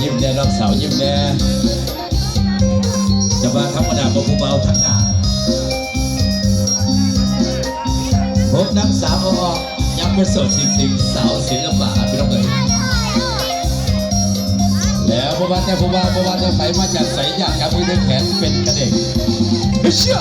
ยิ้มแน่น้องสาวยิ้มแน่จะมาธรรมดาบ่ผู้เบาทั้งหน้าพบนักสาวออกยังเป็นโสดสิ่งสาวศิลปะพี่น้องเอ๋ยแล้วผู้ว่าแต่ไฟมาจากใสอยากกับมือได้แขนเป็นกระเด็กเชื่อ